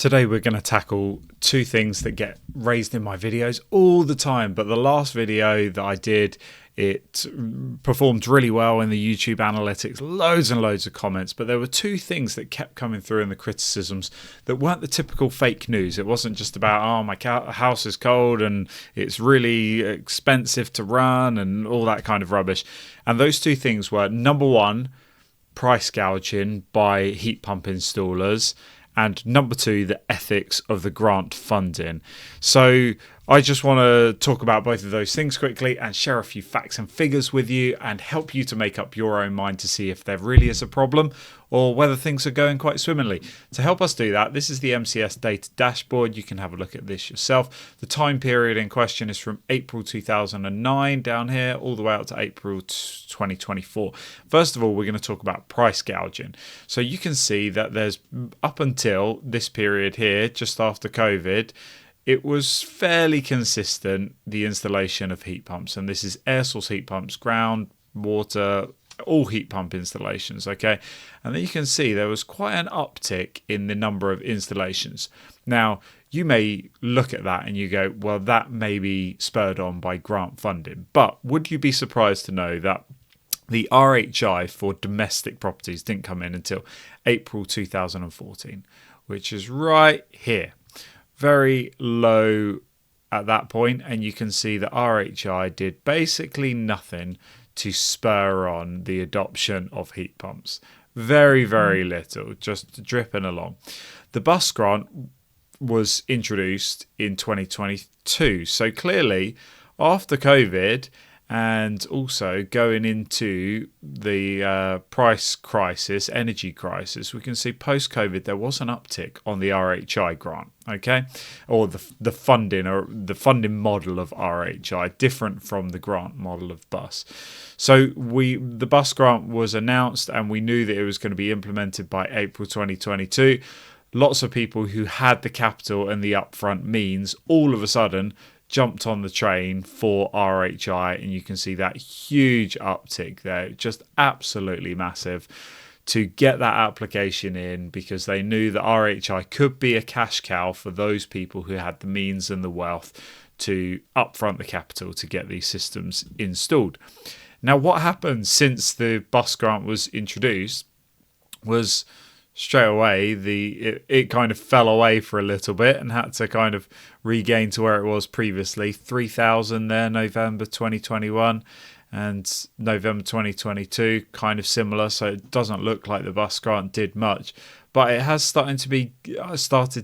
Today we're going to tackle two things that get raised in my videos all the time, but the last video that I did, it performed really well in the YouTube analytics, loads and loads of comments, but there were two things that kept coming through in the criticisms that weren't the typical fake news. It wasn't just about, oh, my house is cold and it's really expensive to run and all that kind of rubbish. And those two things were, number one, price gouging by heat pump installers, and number two, the ethics of the grant funding. So I just want to talk about both of those things quickly and share a few facts and figures with you and help you to make up your own mind to see if there really is a problem or whether things are going quite swimmingly. To help us do that, this is the MCS data dashboard. You can have a look at this yourself. The time period in question is from April 2009 down here all the way up to April 2024. First of all, we're going to talk about price gouging. So you can see that there's up until this period here, just after COVID, it was fairly consistent, the installation of heat pumps. And this is air source heat pumps, ground, water, all heat pump installations, okay? And then you can see there was quite an uptick in the number of installations. Now, you may look at that and you go, well, that may be spurred on by grant funding. But would you be surprised to know that the RHI for domestic properties didn't come in until April 2014, which is right here. Very low at that point, and you can see that RHI did basically nothing to spur on the adoption of heat pumps. Very, very little, just dripping along. The bus grant was introduced in 2022, so clearly after COVID and also going into the price crisis, energy crisis, we can see post-COVID there was an uptick on the RHI grant, okay, or the funding or the funding model of RHI, different from the grant model of bus. So the bus grant was announced, and we knew that it was going to be implemented by April 2022. Lots of people who had the capital and the upfront means all of a sudden jumped on the train for RHI, and you can see that huge uptick there, just absolutely massive, to get that application in because they knew that RHI could be a cash cow for those people who had the means and the wealth to upfront the capital to get these systems installed. Now, what happened since the bus grant was introduced was straight away it kind of fell away for a little bit and had to kind of regain to where it was previously. 3,000 there, November 2021, and November 2022 kind of similar. So it doesn't look like the bus grant did much, but it has started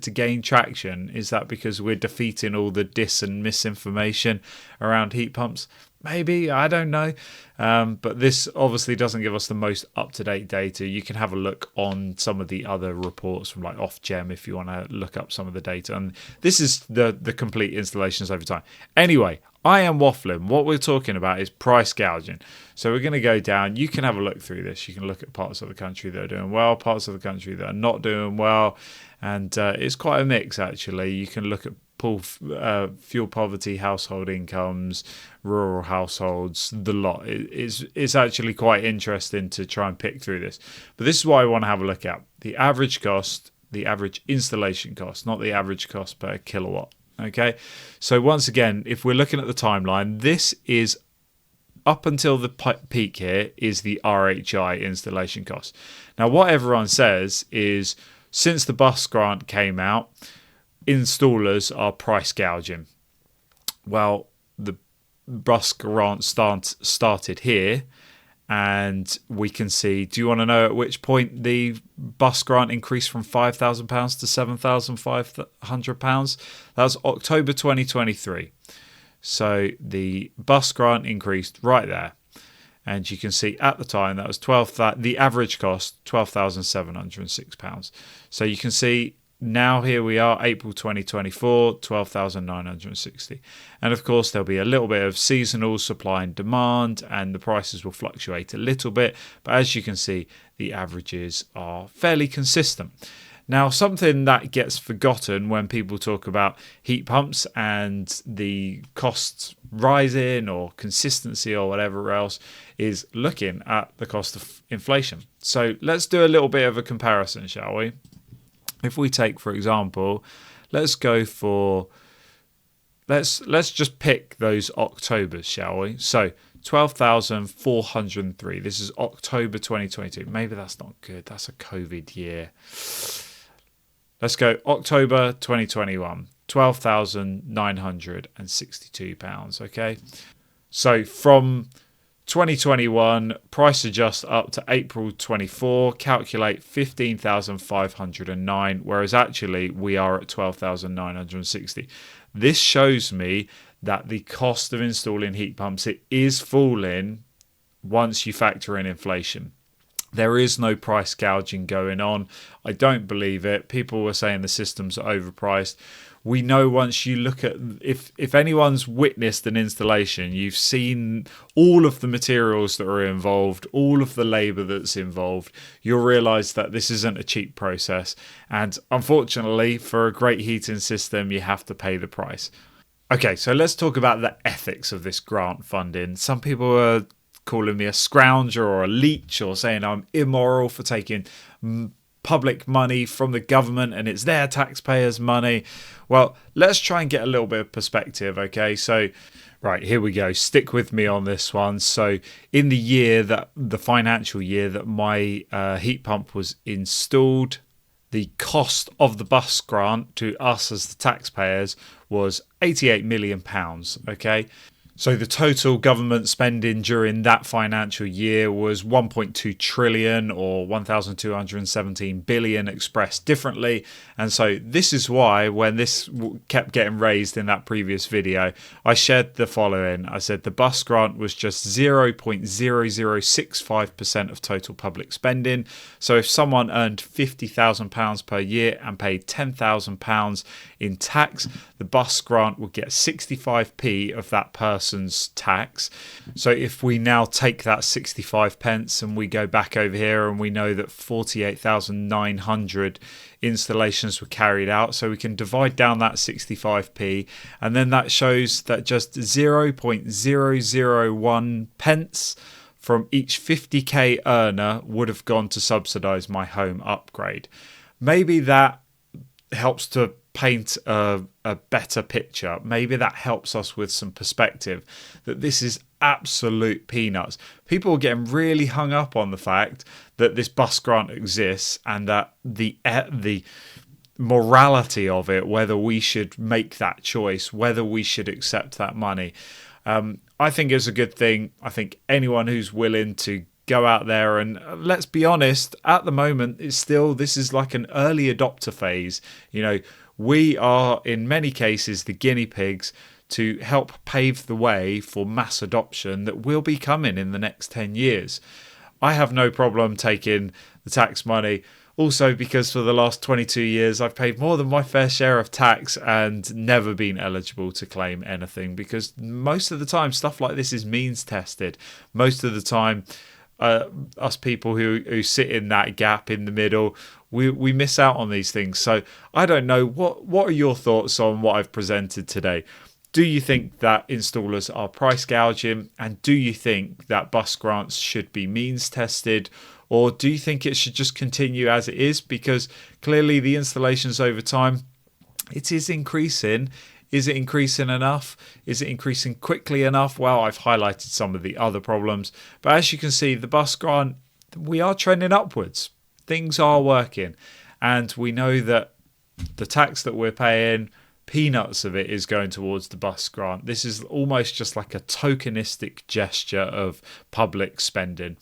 to gain traction. Is that because we're defeating all the dis and misinformation around heat pumps? Maybe, I don't know. But this obviously doesn't give us the most up-to-date data. You can have a look on some of the other reports from like Ofgem if you want to look up some of the data. And this is the complete installations over time. Anyway, I am waffling. What we're talking about is price gouging. So we're going to go down. You can have a look through this. You can look at parts of the country that are doing well, parts of the country that are not doing well. And it's quite a mix, actually. You can look at fuel poverty, household incomes, rural households, the lot. It's actually quite interesting to try and pick through this. But this is what I want to have a look at. The average cost, the average installation cost, not the average cost per kilowatt. Okay, so once again, if we're looking at the timeline, this is up until the peak here is the RHI installation cost. Now, what everyone says is since the bus grant came out, installers are price gouging. Well, the bus grant started here, and we can see, do you want to know at which point the bus grant increased from £5,000 to £7,500? That was October 2023. So the bus grant increased right there. And you can see at the time that was the average cost, £12,706. So you can see now here we are, April 2024, 12,960. And of course, there'll be a little bit of seasonal supply and demand, and the prices will fluctuate a little bit. But as you can see, the averages are fairly consistent. Now, something that gets forgotten when people talk about heat pumps and the costs rising or consistency or whatever else is looking at the cost of inflation. So let's do a little bit of a comparison, shall we? If we take, for example, let's go for, let's just pick those Octobers, shall we? So 12,403. This is October 2022. Maybe that's not good. That's a COVID year. Let's go October 2021. £12,962. Okay. So from 2021, price adjust up to April 24, calculate 15,509, whereas actually we are at 12,960. This shows me that the cost of installing heat pumps, it is falling once you factor in inflation. There is no price gouging going on. I don't believe it. People were saying the systems are overpriced. We know once you look at, if anyone's witnessed an installation, you've seen all of the materials that are involved, all of the labour that's involved, you'll realise that this isn't a cheap process. And unfortunately, for a great heating system, you have to pay the price. Okay, so let's talk about the ethics of this grant funding. Some people are calling me a scrounger or a leech, or saying I'm immoral for taking public money from the government and it's their taxpayers' money. Well, let's try and get a little bit of perspective, okay? So, right, here we go. Stick with me on this one. So, in the financial year that my heat pump was installed, the cost of the bus grant to us as the taxpayers was £88 million, okay? So the total government spending during that financial year was 1.2 trillion, or 1,217 billion expressed differently. And so this is why, when this kept getting raised in that previous video, I shared the following. I said the bus grant was just 0.0065% of total public spending. So if someone earned £50,000 per year and paid £10,000 in tax, the bus grant would get 65p of that person's tax. So if we now take that 65 pence and we go back over here, and we know that 48,900 installations were carried out, so we can divide down that 65p, and then that shows that just 0.001 pence from each 50k earner would have gone to subsidise my home upgrade. Maybe that helps to paint a better picture. Maybe that helps us with some perspective that this is absolute peanuts. People are getting really hung up on the fact that this bus grant exists, and that the morality of it, whether we should make that choice, whether we should accept that money. I think it's a good thing. I think anyone who's willing to go out there, and let's be honest, at the moment this is like an early adopter phase. You know, we are in many cases the guinea pigs to help pave the way for mass adoption that will be coming in the next 10 years. I have no problem taking the tax money, also because for the last 22 years I've paid more than my fair share of tax and never been eligible to claim anything, because most of the time stuff like this is means tested. Most of the time us people who sit in that gap in the middle, we miss out on these things. So I don't know, what are your thoughts on what I've presented today? Do you think that installers are price gouging, and do you think that bus grants should be means tested, or do you think it should just continue as it is? Because clearly the installations over time, it is increasing. Is it increasing enough? Is it increasing quickly enough? Well, I've highlighted some of the other problems. But as you can see, the bus grant, we are trending upwards. Things are working. And we know that the tax that we're paying, peanuts of it is going towards the bus grant. This is almost just like a tokenistic gesture of public spending.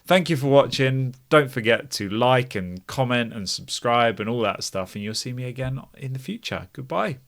Thank you for watching. Don't forget to like and comment and subscribe and all that stuff. And you'll see me again in the future. Goodbye.